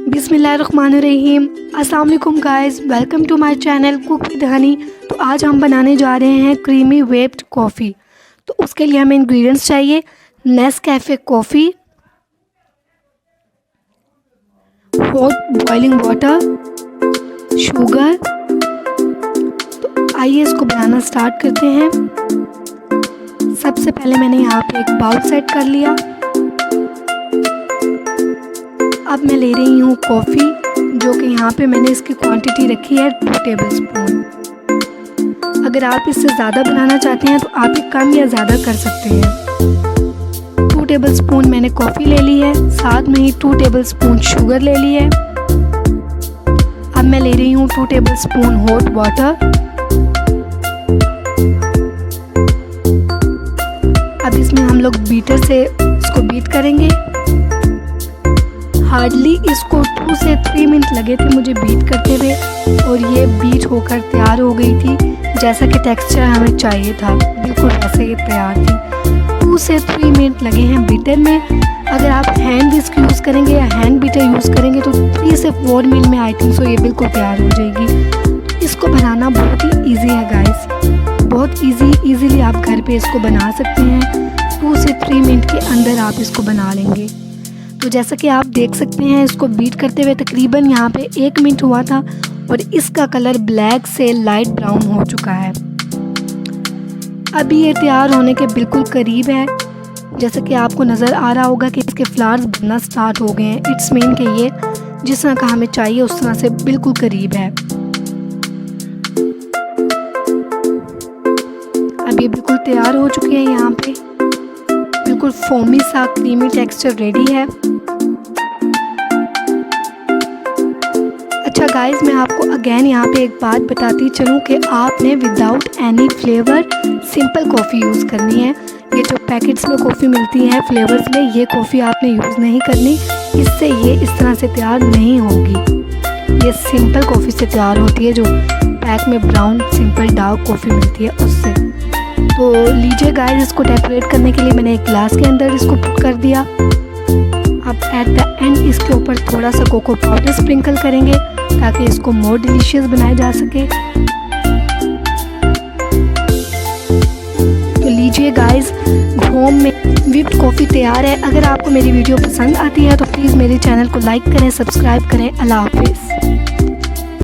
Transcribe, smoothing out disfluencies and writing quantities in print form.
बिस्मिल्लाहिर्रहमानिर्रहीम। अस्सलाम वालेकुम guys, welcome to my channel Cook with Honey. तो आज हम बनाने जा रहे हैं क्रीमी व्हिप्ड कॉफ़ी। तो उसके लिए हमें इंग्रेडिएंट्स चाहिए Nescafe coffee, hot boiling water, sugar. तो आइए इसको बनाना स्टार्ट करते हैं। सबसे पहले मैंने यहाँ पे एक बाउल सेट कर लिया। अब मैं ले रही हूँ कॉफ़ी, जो कि यहाँ पे मैंने इसकी क्वांटिटी रखी है 2 टेबलस्पून। अगर आप इससे ज़्यादा बनाना चाहते हैं तो आप ये कम या ज़्यादा कर सकते हैं। 2 टेबलस्पून मैंने कॉफ़ी ले ली है, साथ में ही 2 टेबलस्पून शुगर ले ली है। अब मैं ले रही हूँ 2 टेबलस्पून हॉट वाटर। अब इसमें हम लोग बीटर से इसको बीट करेंगे। हार्डली इसको 2 से 3 मिनट लगे थे मुझे बीट करते हुए, और ये बीट होकर तैयार हो गई थी। जैसा कि टेक्सचर हमें चाहिए था बिल्कुल वैसे ये तैयार थी। 2 से 3 मिनट लगे हैं बीटर में। अगर आप हैंड विस्क यूज़ करेंगे या हैंड बीटर यूज़ करेंगे तो 3 से 4 मिनट में आई थिंक सो ये बिल्कुल तैयार हो जाएगी। इसको बनाना बहुत ही ईजी है गाइस, बहुत ईजीली आप घर पे इसको बना सकते हैं। 2 से 3 मिनट के अंदर आप इसको बना लेंगे। तो जैसा कि आप देख सकते हैं, इसको बीट करते हुए तकरीबन यहाँ पे 1 मिनट हुआ था और इसका कलर ब्लैक से लाइट ब्राउन हो चुका है। अभी ये तैयार होने के बिल्कुल करीब है। जैसा कि आपको नज़र आ रहा होगा कि इसके फ्लावर्स बनना स्टार्ट हो गए हैं। इट्स मीन कि ये जिस तरह का हमें चाहिए उस तरह से बिल्कुल करीब है। अब ये बिल्कुल तैयार हो चुके हैं। यहाँ पे बिल्कुल फोमी सा क्रीमी टेक्सचर रेडी है। अच्छा गाइस, मैं आपको अगेन यहाँ पे एक बात बताती चलूँ कि आपने without any flavour simple coffee use करनी है। ये जो पैकेट्स में कॉफ़ी मिलती है फ्लेवर्स में, ये कॉफ़ी आपने यूज़ नहीं करनी। इससे ये इस तरह से तैयार नहीं होगी। ये सिंपल कॉफ़ी से तैयार होती है, जो पैक में ब्राउन सिंपल डार्क कॉफ़ी मिलती है उससे। तो लीजिए गाइस, इसको डेकोरेट करने के लिए मैंने एक ग्लास के अंदर इसको पुट कर दिया। अब एट द एंड इसके ऊपर थोड़ा सा कोको पाउडर स्प्रिंकल करेंगे ताकि इसको मोर डिलीशियस बनाया जा सके। तो लीजिए गाइस, होम में व्हिप्ड कॉफ़ी तैयार है। अगर आपको मेरी वीडियो पसंद आती है तो प्लीज़ मेरे चैनल को लाइक करें, सब्सक्राइब करें। अल्लाह हाफिज़।